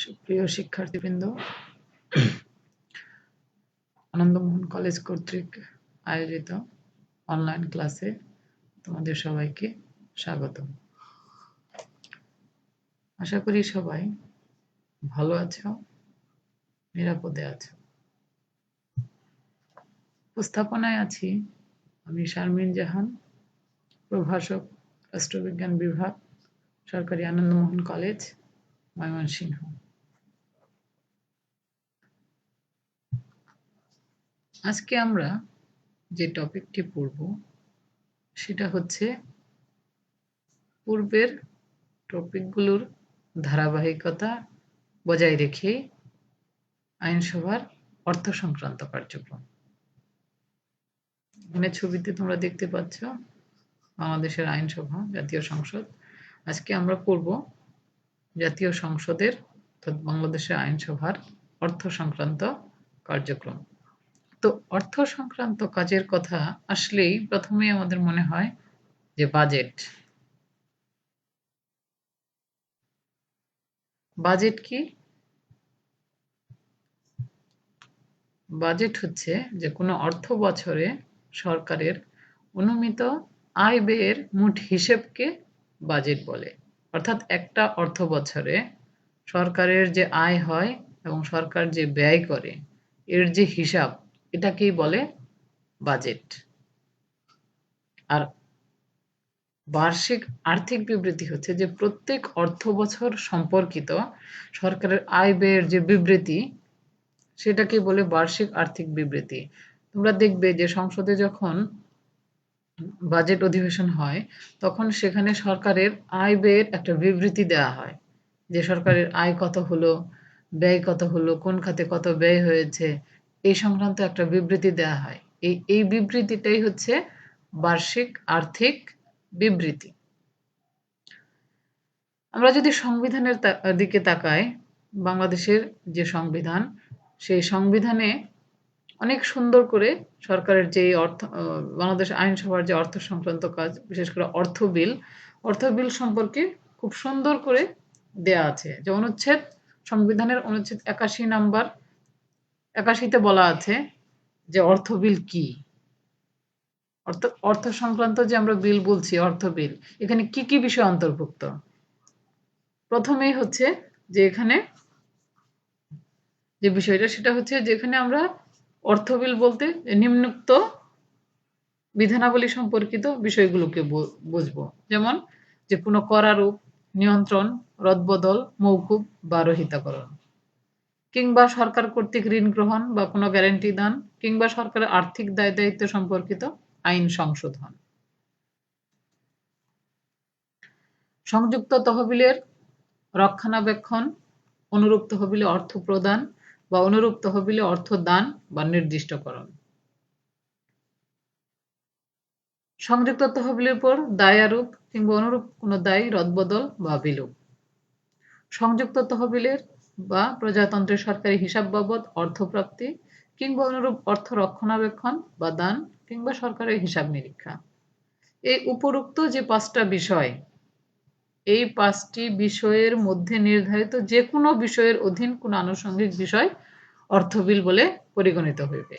সুপ্রিয় শিক্ষার্থীবৃন্দ, আনন্দমোহন কলেজ কর্তৃক আয়োজিত অনলাইন ক্লাসে তোমাদের সবাইকে স্বাগত। আশা করি সবাই ভালো আছো, নিরাপদে আছো। উপস্থাপনায় আছি আমি শারমিন জাহান, প্রভাষক, রাষ্ট্রবিজ্ঞান বিভাগ, সরকারি আনন্দমোহন কলেজ, ময়মনসিংহ। আজকে আমরা যে টপিকটি পড়ব সেটা হচ্ছে পূর্বের টপিকগুলোর ধারাবাহিকতা বজায় রেখে আইনসভার অর্থ সংক্রান্ত কার্যক্রম। এখানে ছবিতে তোমরা দেখতে পাচ্ছ বাংলাদেশের আইনসভা, জাতীয় সংসদ। আজকে আমরা পড়ব জাতীয় সংসদের অর্থাৎ বাংলাদেশের আইনসভার অর্থ সংক্রান্ত কার্যক্রম। তো অর্থ সংক্রান্ত কাজের কথা আসলেই প্রথমেই আমাদের মনে হয় যে বাজেট। বাজেট কি? বাজেট হচ্ছে যে কোনো অর্থ বছরে সরকারের অনুমিত আয় ব্যয়ের মোট হিসেবকে বাজেট বলে। অর্থাৎ একটা অর্থ বছরে সরকারের যে আয় হয় এবং সরকার যে ব্যয় করে এর যে হিসাব, এটাকেই বলে বাজেট। আর বার্ষিক আর্থিক বিবৃতি হচ্ছে যে প্রত্যেক অর্থ বছর সম্পর্কিত সরকারের আয় ব্যয়ের যে বিবৃতি, সেটাকে বলে বার্ষিক আর্থিক বিবৃতি। তোমরা দেখবে যে সংসদে যখন বাজেট অধিবেশন হয় তখন সেখানে সরকারের আয় ব্যয়ের একটা বিবৃতি দেওয়া হয়, যে সরকারের আয় কত হলো, ব্যয় কত হলো, কোন খাতে কত ব্যয় হয়েছে, এই সংক্রান্ত একটা বিবৃতি দেওয়া হয়। এই বিবৃতিটাই হচ্ছে বার্ষিক আর্থিক বিবৃতি। আমরা যদি সংবিধানের দিকে তাকাই, বাংলাদেশের যে সংবিধান, সেই সংবিধানে অনেক সুন্দর করে সরকারের যে বাংলাদেশ আইনসভার যে অর্থ সংক্রান্ত কাজ, বিশেষ করে অর্থ বিল সম্পর্কে খুব সুন্দর করে দেয়া আছে। যে অনুচ্ছেদ, সংবিধানের অনুচ্ছেদ ৮১ নাম্বার ৮১-তে বলা আছে যে অর্থ বিল কি, অর্থ সংক্রান্ত যে আমরা বিল বলছি, অর্থ বিল, এখানে কি কি বিষয় অন্তর্ভুক্ত। প্রথমেই হচ্ছে যে এখানে যে বিষয়টা, সেটা হচ্ছে যেখানে আমরা অর্থ বিল বলতে নিম্নোক্ত বিধানাবলী সম্পর্কিত বিষয়গুলোকে বুঝবো। যেমন যে কোনো করারোপ, নিয়ন্ত্রণ, রদবদল, মৌকুব বা রহিতাকরণ, কিংবা সরকার কর্তৃক ঋণ গ্রহণ বা কোনো গ্যারান্টি দান, কিংবা সরকারের আর্থিক দায় দায়িত্ব সম্পর্কিত আইন সংশোধন। সংযুক্ত তহবিলের রক্ষণাবেক্ষণ, অনুরূপ তহবিলে অর্থ প্রদান বা অনুরূপ তহবিলে অর্থ দান বা নির্দিষ্টকরণ। সংযুক্ত তহবিলের উপর দায় আরোপ কিংবা অনুরূপ কোনো দায় রদবদল বা বিলোপ। সংযুক্ত তহবিলের বা প্রজাতন্ত্রের সরকারি হিসাব বাবদ অর্থপ্রাপ্তি কিংবা অনুরূপ অর্থ রক্ষণাবেক্ষণ বা দান কিংবা সরকারের হিসাব নিরীক্ষা। এই উপরোক্ত যে 5টা বিষয়, এই 5টি বিষয়ের মধ্যে নির্ধারিত যে কোনো বিষয়ের অধীন কোনো আনুষঙ্গিক বিষয় অর্থ বিল বলে পরিগণিত হইবে।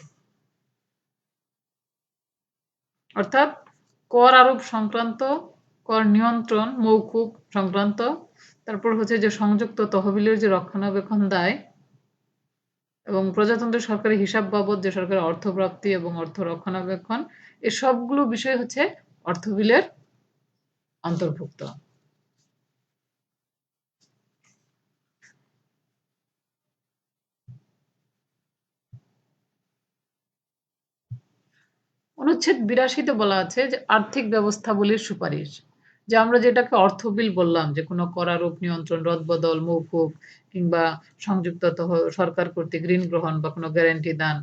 অর্থাৎ কর আরোপ সংক্রান্ত, কর নিয়ন্ত্রণ, মৌকুব সংক্রান্ত, তারপর হচ্ছে যে সংযুক্ত তহবিলের যে রক্ষণাবেক্ষণ দায় এবং প্রজাতন্ত্রের সরকারি হিসাব বাবদ যে সরকারের অর্থপ্রাপ্তি এবং অর্থ রক্ষণাবেক্ষণ, এই সবগুলো বিষয় হচ্ছে অর্থ বিলের অন্তর্ভুক্ত। অনুচ্ছেদ ৮২-তে বলা আছে যে আর্থিক ব্যবস্থাবলীর সুপারিশ, যে আমরা যেটাকে অর্থ বিল বললাম, যে কোনো করারোপ, নিয়ন্ত্রণ, রদবদল, মৌকুব কিংবা সংযুক্ত সরকার কর্তৃক ঋণ গ্রহণ বা কোনো গ্যারান্টি দান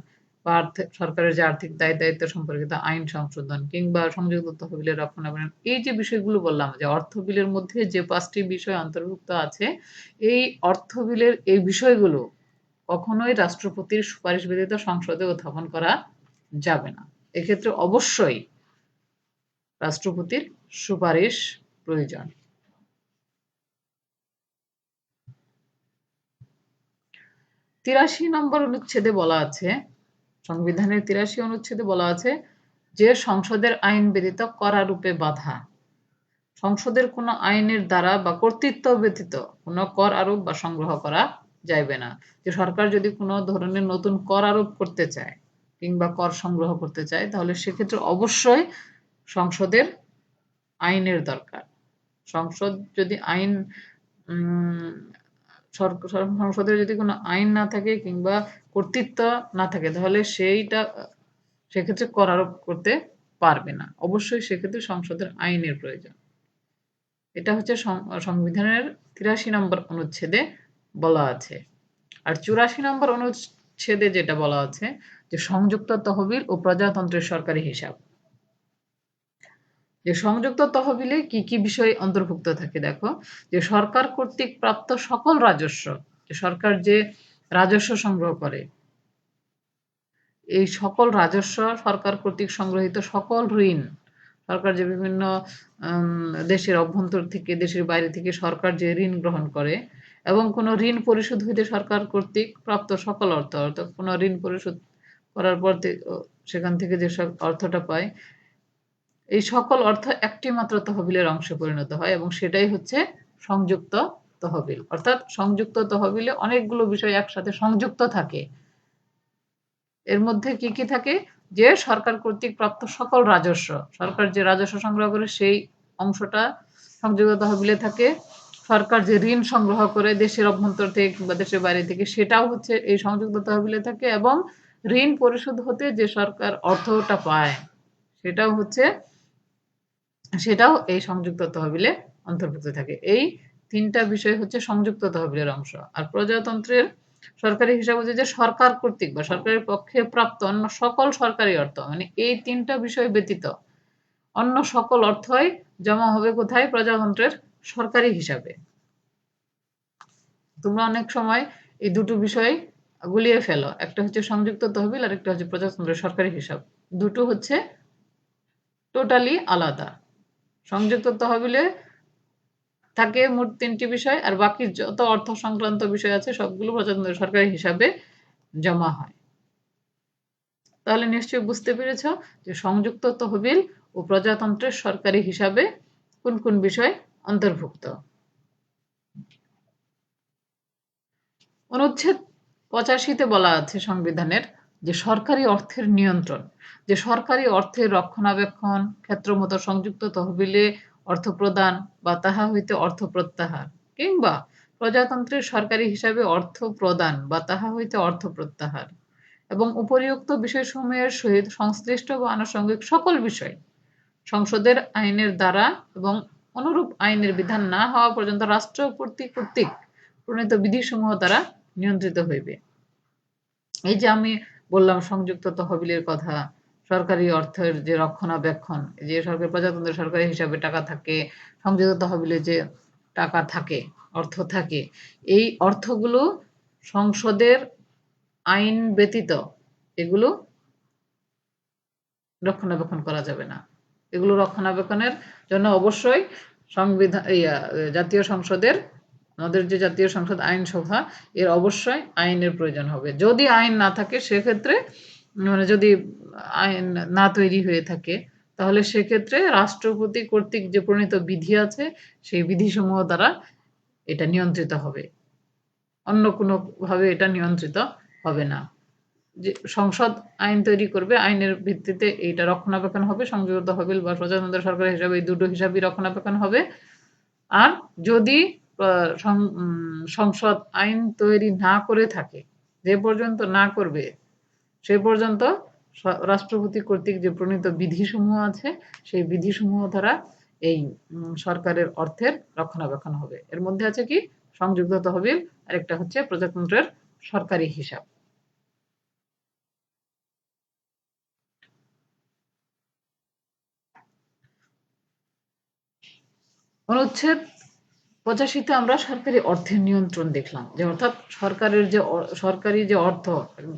বা সরকারের যে আর্থিক দায় দায়িত্ব সম্পর্কিত আইন সংশোধন কিংবা সংযুক্ত তহবিলের রক্ষণাবেক্ষণ, এই যে বিষয়গুলো বললাম, যে অর্থ বিলের মধ্যে যে 5টি বিষয় অন্তর্ভুক্ত আছে, এই অর্থ বিলের এই বিষয়গুলো কখনোই রাষ্ট্রপতির সুপারিশ ব্যতীত সংসদে উত্থাপন করা যাবে না। এক্ষেত্রে অবশ্যই রাষ্ট্রপতির সুপারিশ প্রয়োজন। 83 নম্বর অনুচ্ছেদে বলা আছে, সংবিধানের 83 অনুচ্ছেদে বলা আছে যে সংসদের আইন ব্যতীত করারূপে বাধা। সংসদের কোনো আইনের দ্বারা বা কর্তৃত্ব ব্যতীত কোনো কর আরোপ বা সংগ্রহ করা যাইবে না। যে সরকার যদি কোনো ধরনের নতুন কর আরোপ করতে চায় কিংবা কর সংগ্রহ করতে চায়, তাহলে সেক্ষেত্রে অবশ্যই সংসদের আইনের দরকার। সংসদ যদি আইন সংসদের যদি কোনো আইন না থাকে কিংবা কর্তৃত্ব না থাকে, তাহলে সেক্ষেত্রে কর আরোপ করতে পারবে না। অবশ্যই সেক্ষেত্রে সংসদের আইনের প্রয়োজন। এটা হচ্ছে সংবিধানের 83 নম্বর অনুচ্ছেদে বলা আছে। আর 84 নম্বর অনুচ্ছেদে যেটা বলা আছে যে সংযুক্ত তহবিল ও প্রজাতন্ত্রের সরকারি হিসাব। যে সংযুক্ত তহবিলে কি কি বিষয় অন্তর্ভুক্ত থাকে দেখো, যে সরকার কর্তৃক প্রাপ্ত সকল রাজস্ব, যে সরকার যে রাজস্ব সংগ্রহ করে, এই সকল রাজস্ব, সরকার কর্তৃক সংগ্রহিত সকল ঋণ, সরকার যে বিভিন্ন দেশের অভ্যন্তর থেকে দেশের বাইরে থেকে সরকার যে ঋণ গ্রহণ করে এবং কোনো ঋণ পরিশোধ হইতে সরকার কর্তৃক প্রাপ্ত সকল অর্থ, অর্থাৎ কোনো ঋণ পরিশোধ করার পর সেখান থেকে যে সব অর্থটা পায়, এই সকল অর্থ একটি মাত্র তহবিলের অংশে পরিণত হয় এবং সেটাই হচ্ছে সংযুক্ত তহবিল। অর্থাৎ সংযুক্ত তহবিলে অনেকগুলো বিষয় একসাথে সংযুক্ত থাকে। এর মধ্যে কি কি থাকে, যে সরকার কর্তৃক প্রাপ্ত সকল রাজস্ব, সরকার যে রাজস্ব সংগ্রহ করে সেই অংশটা সংযুক্ত তহবিলে থাকে। সরকার যে ঋণ সংগ্রহ করে দেশের অভ্যন্তর থেকে কিংবা দেশের বাইরে থেকে, সেটাও হচ্ছে এই সংযুক্ত তহবিলে থাকে এবং ঋণ পরিশোধ হতে যে সরকার অর্থটা পায় সেটাও এই সংযুক্ত তহবিলে অন্তর্ভুক্ত থাকে। এই তিনটা বিষয় হচ্ছে সংযুক্ত তহবিলের অংশ। আর প্রজাতন্ত্রের সরকারি হিসাব হচ্ছে যে সরকার কর্তৃক বা সরকারের পক্ষে প্রাপ্ত অন্য সকল সরকারি অর্থ, মানে এই তিনটা বিষয় ব্যতীত অন্য সকল অর্থই জমা হবে কোথায়? প্রজাতন্ত্রের সরকারি হিসাবে। তোমরা অনেক সময় এই দুটো বিষয় গুলিয়ে ফেলো, একটা হচ্ছে সংযুক্ত তহবিল আর একটা হচ্ছে প্রজাতন্ত্রের সরকারি হিসাব। দুটো হচ্ছে টোটালি আলাদা। সংযুক্ত তহবিলে থাকে মোট 3টি বিষয়, আর বাকি যত অর্থ সংক্রান্ত বিষয় আছে সবগুলো প্রজাতন্ত্রের সরকারি হিসাবে জমা হয়। তাহলে নিশ্চয়ই বুঝতে পেরেছ যে সংযুক্ত তহবিল ও প্রজাতন্ত্রের সরকারি হিসাবে কোন কোন বিষয় অন্তর্ভুক্ত। অনুচ্ছেদ 85-তে বলা আছে সংবিধানের যে সরকারি অর্থের নিয়ন্ত্রণ, যে সরকারি অর্থের রক্ষণাবেক্ষণ ক্ষেত্রমত সংযুক্ত তহবিলে অর্থ প্রদান বা তাহা হইতে অর্থ প্রত্যাহার কিংবা প্রজাতন্ত্রের সরকারি হিসাবে অর্থ প্রদান বা তাহা হইতে অর্থ প্রত্যাহার এবং উপরিউক্ত বিষয়সমূহের সহিত সংশ্লিষ্ট বা আনুষঙ্গিক সকল বিষয় সংসদের আইনের দ্বারা এবং অনুরূপ আইনের বিধান না হওয়া পর্যন্ত রাষ্ট্রপতি কর্তৃক প্রণীত বিধিসমূহ দ্বারা নিয়ন্ত্রিত হইবে। এই যে আমি বললাম সংযুক্ত তহবিলের কথা, সরকারি অর্থের যে রক্ষণাবেক্ষণ, যে সরকার প্রজাতন্ত্রের সরকারি হিসাবে টাকা থাকে, সংযুক্ত তহবিলে যে টাকা থাকে, অর্থ থাকে, এই অর্থগুলো সংসদের আইন ব্যতীত এগুলো রক্ষণাবেক্ষণ করা যাবে না। এগুলো রক্ষণাবেক্ষণের জন্য অবশ্যই জাতীয় সংসদের, আমাদের যে জাতীয় সংসদ আইনসভা, এর অবশ্যই আইনের প্রয়োজন হবে। যদি আইন না থাকে সেক্ষেত্রে, মানে যদি আইন না তৈরি হয়ে থাকে, তাহলে সেক্ষেত্রে রাষ্ট্রপতি কর্তৃক যে প্রণীত বিধি আছে সেই বিধিসমূহ দ্বারা এটা নিয়ন্ত্রিত হবে, অন্য কোনো ভাবে এটা নিয়ন্ত্রিত হবে না। যে সংসদ আইন তৈরি করবে, আইনের ভিত্তিতে এইটা রক্ষণাবেক্ষণ হবে, সংযুক্ত তহবিল বা প্রজাতন্ত্র সরকার হিসাবে এই দুটো হিসাবই রক্ষণাবেক্ষণ হবে। আর যদি সংসদ আইন তৈরি না করে থাকে, যে পর্যন্ত না করবে সে পর্যন্ত রাষ্ট্রপতি কর্তৃক যে প্রণীত বিধিসমূহ আছে সেই বিধিসমূহ দ্বারা এই সরকারের অর্থের রক্ষণাবেক্ষণ হবে। এর মধ্যে আছে কি? সংযুক্ত তহবিল, আর একটা হচ্ছে প্রজাতন্ত্রের সরকারি হিসাব। অনুচ্ছেদ 85-তে আমরা সরকারি অর্থের নিয়ন্ত্রণ দেখলাম, যে অর্থাৎ সরকারি যে অর্থ,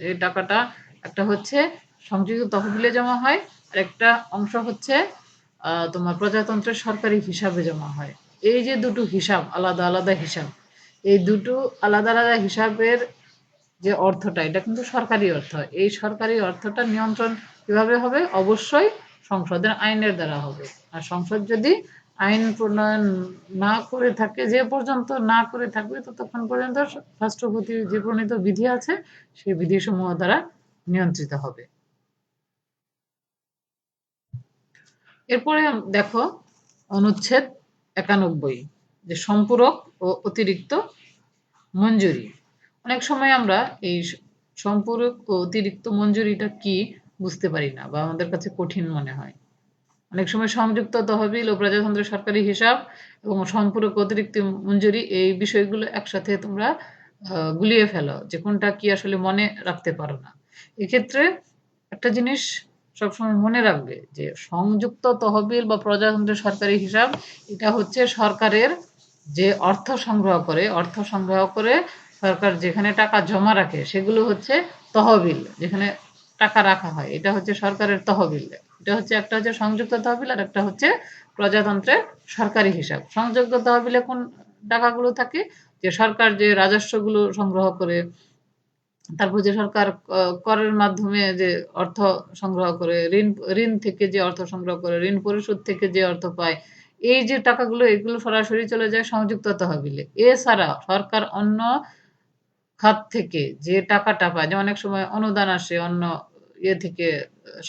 যে টাকাটা একটা হচ্ছে সংযুক্ত তহবিলে জমা হয় আর একটা অংশ হচ্ছে তোমার প্রজাতন্ত্রের সরকারি হিসাবে জমা হয়। এই যে দুটো হিসাব, আলাদা আলাদা হিসাব, এই দুটো আলাদা আলাদা হিসাবের যে অর্থটা, এটা কিন্তু সরকারি অর্থ। এই সরকারি অর্থটা নিয়ন্ত্রণ কিভাবে হবে? অবশ্যই সংসদের আইনের দ্বারা হবে। আর সংসদ যদি আইন প্রণয়ন না করে থাকে, যে পর্যন্ত না করে থাকবে ততক্ষণ পর্যন্ত রাষ্ট্রপতির যে প্রণীত বিধি আছে সেই বিধিসমূহ দ্বারা নিয়ন্ত্রিত হবে। এরপরে দেখো অনুচ্ছেদ 91, যে সম্পূরক ও অতিরিক্ত মঞ্জুরি। অনেক সময় আমরা এই সম্পূরক ও অতিরিক্ত মঞ্জুরিটা কি বুঝতে পারি না, বা আমাদের কাছে কঠিন মনে হয়। অনেক সময় সংযুক্ত তহবিল ও প্রজাতন্ত্রের সরকারি হিসাব এবং সম্পূরক অতিরিক্ত মঞ্জুরি, এই বিষয়গুলো একসাথে তোমরা গুলিয়ে ফেলো, যে কোনটা কি আসলে মনে রাখতে পারো না। এক্ষেত্রে একটা জিনিস সবসময় মনে রাখবে, যে সংযুক্ত তহবিল বা প্রজাতন্ত্রের সরকারি হিসাব, এটা হচ্ছে সরকারের যে অর্থ সংগ্রহ করে সরকার যেখানে টাকা জমা রাখে সেগুলো হচ্ছে তহবিল, যেখানে টাকা রাখা হয় এটা হচ্ছে সরকারের তহবিল। এটা হচ্ছে, একটা হচ্ছে সংযুক্ত তহবিল আর একটা হচ্ছে প্রজাতন্ত্রের সরকারি হিসাব। সংযুক্ত তহবিলে কোন টাকাগুলো থাকে? যে সরকার যে রাজস্বগুলো সংগ্রহ করে, তারপর যে সরকার করের মাধ্যমে যে অর্থ সংগ্রহ করে, ঋণ থেকে যে অর্থ সংগ্রহ করে, ঋণ পরিশোধ থেকে যে অর্থ পায়, এই যে টাকাগুলো, এগুলো সরাসরি চলে যায় সংযুক্ত তহবিলে। এছাড়া সরকার অন্য খাত থেকে যে টাকাটা পায়, যেমন অনেক সময় অনুদান আসে, অন্য ইয়ে থেকে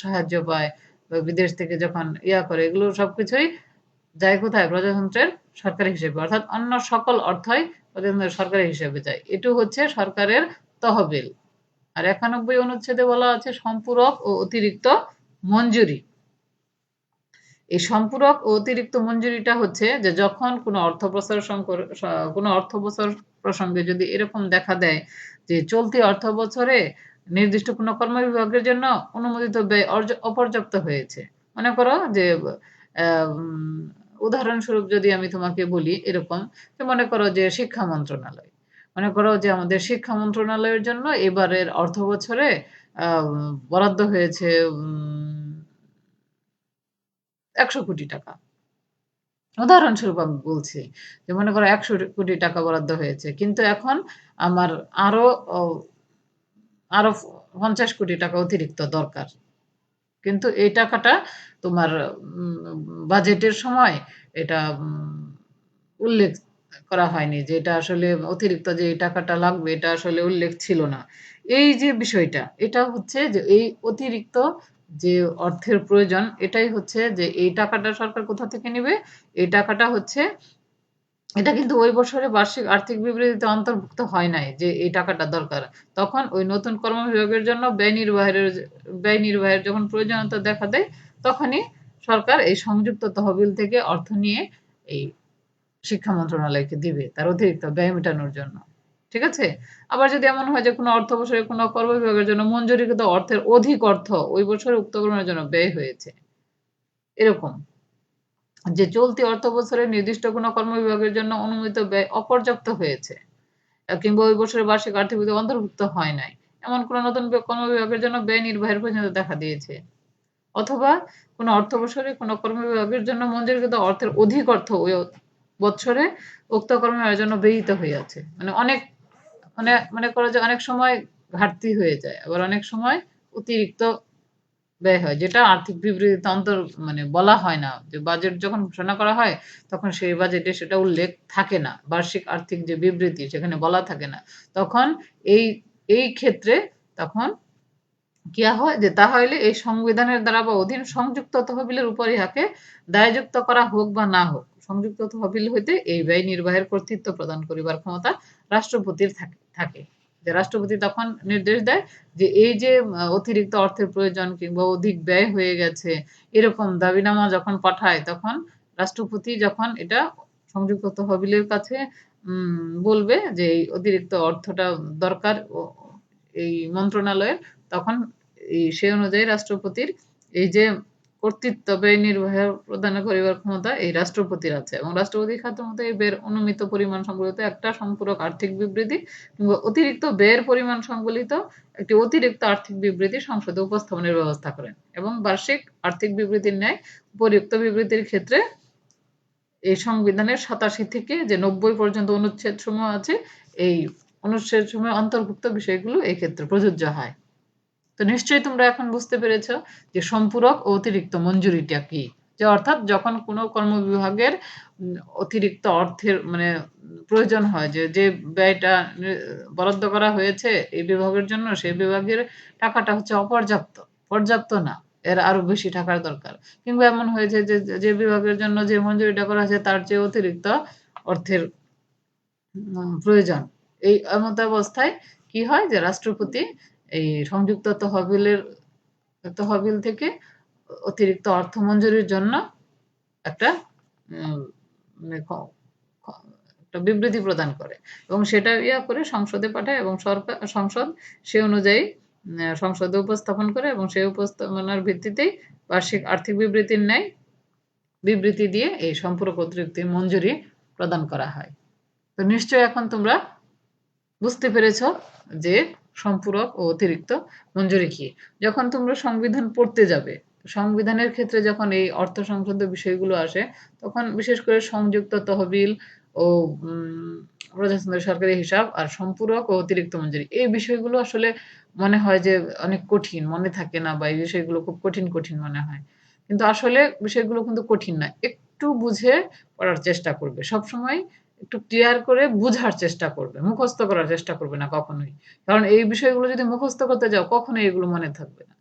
সাহায্য পায়, বা বিদেশ থেকে যখন করে, এগুলো সবকিছুই যায় কোথায়? প্রজাতন্ত্রের সরকারি হিসেবে, অর্থাৎ অন্য সকল অর্থই প্রজাতন্ত্রের সরকারি হিসেবে যায়। এটু হচ্ছে সরকারের তহবিল। আর 91 অনুচ্ছেদে বলা আছে সম্পূরক ও অতিরিক্ত মঞ্জুরি। এই সম্পূরক ও অতিরিক্ত মঞ্জুরিটা হচ্ছে যে যখন কোনো অর্থ বছর প্রসঙ্গে যদি এরকম দেখা দেয় যে চলতি অর্থ বছরে নির্দিষ্ট কোনো কর্মবিভাগের জন্য অনুমোদিত ব্যয় অপর্যাপ্ত হয়েছে। মনে করো যে উদাহরণস্বরূপ যদি আমি তোমাকে বলি এরকম, যে মনে করো যে শিক্ষা মন্ত্রণালয়, মনে করো যে আমাদের শিক্ষা মন্ত্রণালয়ের জন্য এবারের অর্থ বছরে বরাদ্দ হয়েছে ১০০ কোটি টাকা। উদাহরণস্বরূপ আমি বলছি, যে মনে করো ১০০ কোটি টাকা বরাদ্দ হয়েছে, কিন্তু এখন আমার আরো আরো ৫০ কোটি টাকা অতিরিক্ত দরকার। কিন্তু এই টাকাটা তোমার বাজেটের সময় এটা উল্লেখ করা হয়নি, যে এটা আসলে অতিরিক্ত যে এই টাকাটা লাগবে এটা আসলে উল্লেখ ছিল না। এই যে বিষয়টা, এটা হচ্ছে যে এই অতিরিক্ত যে অর্থের প্রয়োজন, এটাই হচ্ছে যে এই টাকাটা সরকার কোথা থেকে নেবে? এই টাকাটা হচ্ছে, এটা কিন্তু ওই বছরে বার্ষিক আর্থিক বিবৃতিতে অন্তর্ভুক্ত হয় নাই যে এই টাকাটা দরকার। তখন ওই নতুন কর্মবিভাগের জন্য ব্যয় নির্বাহের যখন প্রয়োজনীয়তা দেখা দেয়, তখনই সরকার এই সংযুক্ত তহবিল থেকে অর্থ নিয়ে এই শিক্ষা মন্ত্রণালয়কে দিবে তার অতিরিক্ত ব্যয় মেটানোর জন্য। ঠিক আছে? আবার যদি এমন হয় যে কোনো অর্থ বছরে কোনো কর্মবিভাগের জন্য মঞ্জুরিকৃত অর্থের অধিক অর্থ ওই বছরে উক্ত কর্মের জন্য ব্যয় হয়েছে, এরকম যে চলতি অর্থ বছরে নির্দিষ্ট কোনো কর্মবিভাগের জন্য অনুমোদিত ব্যয় অপর্যাপ্ত হয়েছে, কিংবা ওই বছরের বার্ষিক আর্থিক বিবৃতিতে অন্তর্ভুক্ত হয় নাই, এমন কোনো নতুন কর্মবিভাগের জন্য ব্যয় নির্বাহের প্রয়োজনীয়তা দেখা দিয়েছে, অথবা কোনো অর্থ বছরে কোনো কর্মবিভাগের জন্য মঞ্জুরিকৃত অর্থের অধিক অর্থ ওই বছরে উক্ত কর্মবিভাগের জন্য ব্যয়িত হইয়াছে। মানে মনে করো যে অনেক সময় ঘাটতি হয়ে যায়, আবার অনেক সময় অতিরিক্ত ব্যয় হয়, যেটা আর্থিক বিবৃতিতে বলা হয় না। যে বাজেট যখন ঘোষণা করা হয় তখন সেই বাজেটে সেটা উল্লেখ থাকে না, বার্ষিক আর্থিক যে বিবৃতি সেখানে বলা থাকে না। তখন এই এই ক্ষেত্রে তখন কি হয়, যে তাহলে এই সংবিধানের দ্বারা বা অধীন সংযুক্ত তহবিলের উপর ইহাকে দায়যুক্ত করা হোক বা না হোক, সংযুক্ত তহবিল হইতে এই ব্যয় নির্বাহের কর্তৃত্ব প্রদান করিবার ক্ষমতা রাষ্ট্রপতির থাকে। যে রাষ্ট্রপতি তখন নির্দেশ দেয় যে এই যে অতিরিক্ত অর্থের প্রয়োজন কিংবা অধিক ব্যয় হয়ে গেছে, এরকম দাবিনামা যখন পাঠায়, তখন রাষ্ট্রপতি যখন এটা সংযুক্ত তহবিলের কাছে বলবে যে এই অতিরিক্ত অর্থটা দরকার এই মন্ত্রণালয়ের, তখন সেই অনুযায়ী রাষ্ট্রপতির এই যে কর্তৃত্ব ব্যয় নির্বাহ প্রদান করিবার ক্ষমতা এই রাষ্ট্রপতির আছে, এবং রাষ্ট্রপতির খাতের মতো এই ব্যয়ের অনুমিত পরিমাণ সংবলিত একটা সম্পূরক আর্থিক বিবৃতি কিংবা অতিরিক্ত ব্যয়ের পরিমাণ সংবলিত একটি অতিরিক্ত আর্থিক বিবৃতি সংসদে উপস্থাপনের ব্যবস্থা করেন। এবং বার্ষিক আর্থিক বিবৃতির ন্যায় উপরিউক্ত বিবৃতির ক্ষেত্রে এই সংবিধানের 87 থেকে যে 90 পর্যন্ত অনুচ্ছেদ সমূহ আছে, এই অনুচ্ছেদ সমূহে অন্তর্ভুক্ত বিষয়গুলো এই ক্ষেত্রে প্রযোজ্য হয়। তো নিশ্চয়ই তোমরা এখন বুঝতে পেরেছো যে সম্পূরক ও অতিরিক্ত মঞ্জুরিটা কি। যে অর্থাৎ যখন কোনো কর্মবিভাগের অতিরিক্ত অর্থের মানে প্রয়োজন হয়, যে ব্যয়টা বরাদ্দ করা হয়েছে এই বিভাগের জন্য, সেই বিভাগের টাকাটা হচ্ছে অপর্যাপ্ত, পর্যাপ্ত না, এর আরো বেশি টাকার দরকার। কিংবা এমন হয়েছে যে যে বিভাগের জন্য যে মঞ্জুরিটা করা হয়েছে তার চেয়ে অতিরিক্ত অর্থের প্রয়োজন। এই এমতাবস্থায় কি হয় যে রাষ্ট্রপতি এই সংযুক্ত তহবিল থেকে অতিরিক্ত অর্থ মঞ্জুরির জন্য একটা উম, মানে একটা বিবৃতি প্রদান করে এবং সেটা করে সংসদে পাঠায় এবং সংসদ সে অনুযায়ী সংসদে উপস্থাপন করে এবং সেই উপস্থাপনার ভিত্তিতেই বার্ষিক আর্থিক বিবৃতির ন্যায় বিবৃতি দিয়ে এই সম্পূরক অতিরিক্ত মঞ্জুরি প্রদান করা হয়। তো নিশ্চয়ই এখন তোমরা বুঝতে পেরেছ যে সম্পূরক ও অতিরিক্ত মঞ্জুরি কি। যখন তোমরা সংবিধান পড়তে যাবে, সংবিধানের ক্ষেত্রে যখন এই অর্থ সংক্রান্ত বিষয়গুলো আসে, তখন বিশেষ করে সংযুক্ত তহবিল ও প্রজাতন্ত্রের সরকারি হিসাব আর সম্পূরক ও অতিরিক্ত মঞ্জুরি, এই বিষয়গুলো আসলে মনে হয় যে অনেক কঠিন, মনে থাকে না, বা এই বিষয়গুলো খুব কঠিন কঠিন মনে হয়। কিন্তু আসলে বিষয়গুলো কিন্তু কঠিন না। একটু বুঝে পড়ার চেষ্টা করবে সবসময়, একটু ক্লিয়ার করে বুঝার চেষ্টা করবে, মুখস্থ করার চেষ্টা করবে না কখনোই। কারণ এই বিষয়গুলো যদি মুখস্থ করতে যাও কখনোই এগুলো মনে থাকবে না।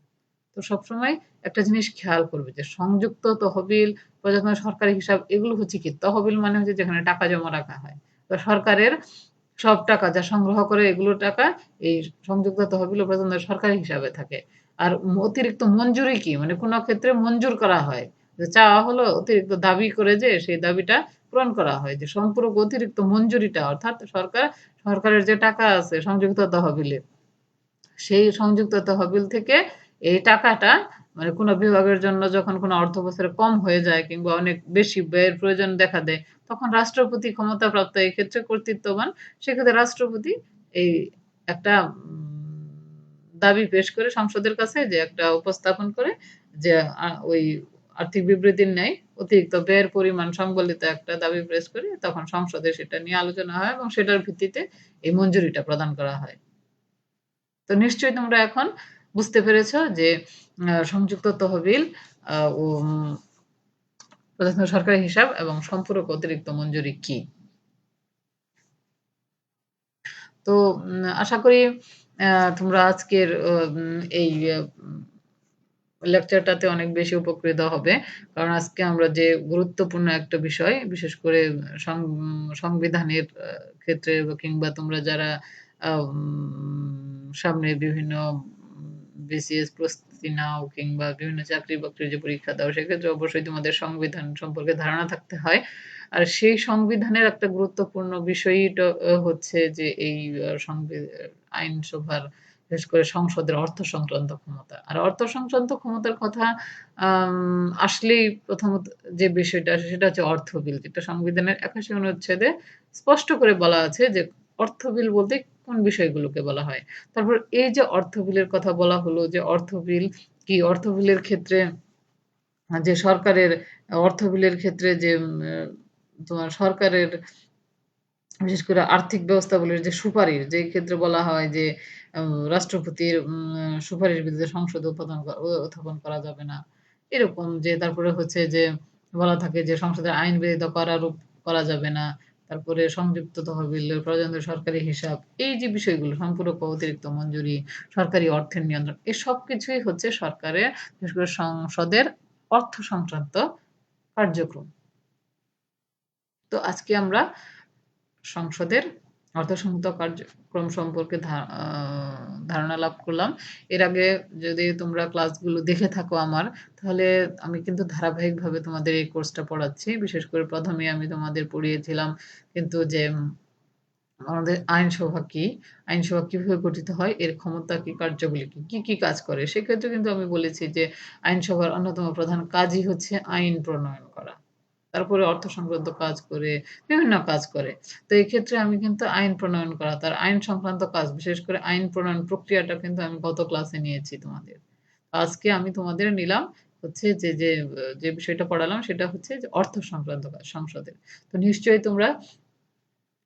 তো সবসময় একটা জিনিস খেয়াল করবে যে সংযুক্ত তহবিল, প্রজাতন্ত্রের সরকারি হিসাব, এগুলো হচ্ছে কি, তহবিল মানে হচ্ছে যেখানে টাকা জমা রাখা হয়। তো সরকারের সব টাকা যা সংগ্রহ করে এগুলো টাকা এই সংযুক্ত তহবিল ও প্রজাতন্ত্রের সরকারি হিসাবে থাকে। আর অতিরিক্ত মঞ্জুরি কি, মানে কোনো ক্ষেত্রে মঞ্জুর করা হয়, যে চাওয়া হলো অতিরিক্ত দাবি করে যে সেই দাবিটা পূরণ করা হয়, যে সম্পূরক অতিরিক্ত মঞ্জুরিটা অর্থাৎ সরকারের যে টাকা আছে সংযুক্ত তহবিলে, সেই সংযুক্ত তহবিল থেকে এই টাকাটা মানে কোনো বিভাগের জন্য যখন কোনো অর্থ বছরে কম হয়ে যায় কিংবা অনেক বেশি ব্যয়ের প্রয়োজন দেখা দেয়, তখন রাষ্ট্রপতি ক্ষমতাপ্রাপ্ত, এই ক্ষেত্রে কর্তৃত্ববান, সেক্ষেত্রে রাষ্ট্রপতি এই একটা দাবি পেশ করে সংসদের কাছে, যে একটা উপস্থাপন করে যে ওই আর্থিক বিবৃতির ন্যায় অতিরিক্ত ব্যয়ের পরিমাণ সংবলিত একটা দাবি পেশ করে, তখন সংসদে সেটা নিয়ে আলোচনা হয় এবং সেটার ভিত্তিতে এই মঞ্জুরিটা প্রদান করা হয়। তো নিশ্চয়ই তোমরা এখন বুঝতে পেরেছ যে সংযুক্ত তহবিল ও প্রজাতন্ত্র সরকারি হিসাব এবং সম্পূরক অতিরিক্ত মঞ্জুরি কি। তো আশা করি তোমরা আজকের এই লেকচারটাতে অনেক বেশি উপকৃত হবে। কারণ আজকে আমরা যে গুরুত্বপূর্ণ একটা বিষয়, বিশেষ করে সংবিধানের ক্ষেত্রে, কিংবা তোমরা যারা সামনে বিভিন্ন বিসিএস প্রস্তুতি নাও কিংবা বিভিন্ন চাকরি বাকরির যে পরীক্ষা দাও, সেক্ষেত্রে অবশ্যই তোমাদের সংবিধান সম্পর্কে ধারণা থাকতে হয়। আর সেই সংবিধানের একটা গুরুত্বপূর্ণ বিষয়ই হচ্ছে যে এই আইনসভার, বিশেষ করে সংসদের অর্থ সংক্রান্ত ক্ষমতা। আর অর্থ সংক্রান্ত ক্ষমতার কথা আসলেই প্রথমত যে বিষয়টা আসে সেটা হচ্ছে অর্থ বিল, যেটা সংবিধানের ৮১ অনুচ্ছেদে স্পষ্ট করে বলা আছে যে অর্থ বিল বলতে কোন বিষয়গুলোকে বলা হয়। তারপর এই যে অর্থ বিলের কথা বলা হলো, যে অর্থ বিল কি, অর্থ বিলের ক্ষেত্রে যে সরকারের অর্থ বিলের ক্ষেত্রে যে তোমার সরকারের বিশেষ করে আর্থিক ব্যবস্থাগুলির যে সুপারিশ, যে ক্ষেত্রে বলা হয় যে রাষ্ট্রপতির সুপারিশ বিরুদ্ধে সংসদে উত্থাপন করা যাবে না। এরকম যে তারপরে হচ্ছে যে বলা থাকে যে সংসদের আইন বিরোধিতা করারোপ করা যাবে না। তারপরে সংযুক্ত তহবিলের প্রয়োজনীয় সরকারি হিসাব, এই যে বিষয়গুলো, সম্পূরক অতিরিক্ত মঞ্জুরি, সরকারি অর্থের নিয়ন্ত্রণ, এই সবকিছুই হচ্ছে সরকারের, বিশেষ করে সংসদের অর্থ সংক্রান্ত কার্যক্রম। তো আজকে আমরা সংসদের অর্থসংহিতা কার্যক্রম সম্পর্কে ধারণা লাভ করলাম। এর আগে যদি তোমরা ক্লাসগুলো দেখে থাকো আমার, তাহলে আমি কিন্তু ধারাবাহিকভাবে তোমাদের এই কোর্সটা পড়াচ্ছি। বিশেষ করে প্রথমে আমি তোমাদের পড়িয়েছিলাম কিন্তু যে আমাদের আইনসভা কি, আইনসভা কিভাবে গঠিত হয়, এর ক্ষমতা কি, কার্যাবলী কি, কি কি কাজ করে। সেক্ষেত্রে কিন্তু আমি বলেছি যে আইনসভার অন্যতম প্রধান কাজই হচ্ছে আইন প্রণয়ন করা, তারপরে অর্থ সংক্রান্ত কাজ করে, বিভিন্ন কাজ করে। তো এই ক্ষেত্রে আমি কিন্তু আইন প্রণয়ন করা, তার আইন সংক্রান্ত কাজ, বিশেষ করে আইন প্রণয়ন প্রক্রিয়াটা কিন্তু আমি গত ক্লাসে নিয়েছি তোমাদের। আজকে আমি তোমাদের নিলাম হচ্ছে যে যে যে বিষয়টা পড়ালাম সেটা হচ্ছে যে অর্থ সংক্রান্ত কাজ সংসদের। তো নিশ্চয়ই তোমরা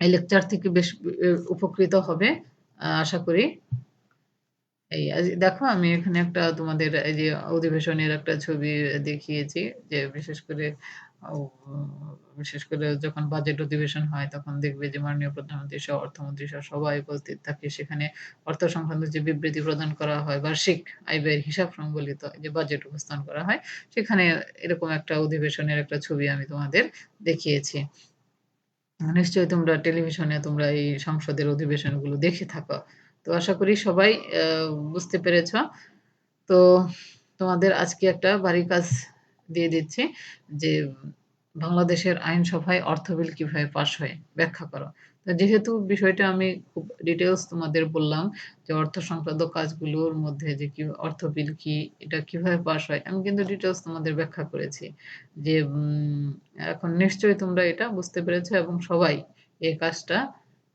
এই লেকচার থেকে বেশ উপকৃত হবে আশা করি। এই দেখো আমি এখানে একটা তোমাদের এই যে অধিবেশনের একটা ছবি দেখিয়েছি যে বিশেষ করে যখন বাজেট অধিবেশন হয় তখন দেখবে যে মাননীয় প্রধানমন্ত্রী সহ অর্থমন্ত্রী সহ সবাই উপস্থিত থাকে। সেখানে অর্থ সংক্রান্ত যে বিবৃতি প্রদান করা হয়, বার্ষিক আয় ব্যয়ের হিসাব সংবলিত যে বাজেট উপস্থান করা হয়, সেখানে এরকম একটা অধিবেশনের একটা ছবি আমি তোমাদের দেখিয়েছি। নিশ্চয়ই তোমরা টেলিভিশনে তোমরা এই সংসদের অধিবেশনগুলো দেখে থাকো। তো আশা করি সবাই বুঝতে পেরেছ। তো তোমাদের আজকে একটা বাড়ি কাজ দিয়ে দিচ্ছি যে বাংলাদেশের আইনসভায় অর্থ বিল কিভাবে পাস হয় ব্যাখ্যা করো। তো যেহেতু বিষয়টা আমি খুব ডিটেইলস তোমাদের বললাম যে অর্থ সংক্রান্ত কাজগুলোর মধ্যে যে কি অর্থ বিল কি, এটা কিভাবে পাস হয়, আমি কিন্তু ডিটেইলস তোমাদের ব্যাখ্যা করেছি যে এখন নিশ্চয়ই তোমরা এটা বুঝতে পেরেছো এবং সবাই এই কাজটা,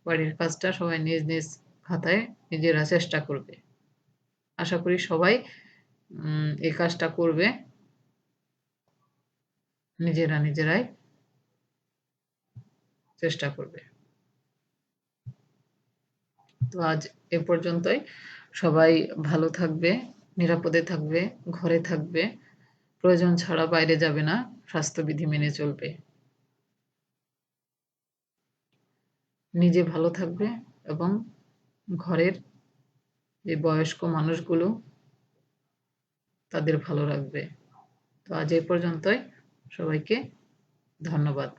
বাড়ির কাজটা সবাই নিজ নিজ খাতায় নিজেরা চেষ্টা করবে। আশা করি সবাই এই কাজটা করবে নিজেরাই চেষ্টা করবে। তো আজ এ পর্যন্তই। সবাই ভালো থাকবে, নিরাপদে থাকবে, ঘরে থাকবে, প্রয়োজন ছাড়া বাইরে যাবে না, স্বাস্থ্যবিধি মেনে চলবে। নিজে ভালো থাকবে এবং ঘরের যে বয়স্ক মানুষগুলো তাদের ভালো রাখবে। তো আজ এ পর্যন্তই। সবাইকে ধন্যবাদ।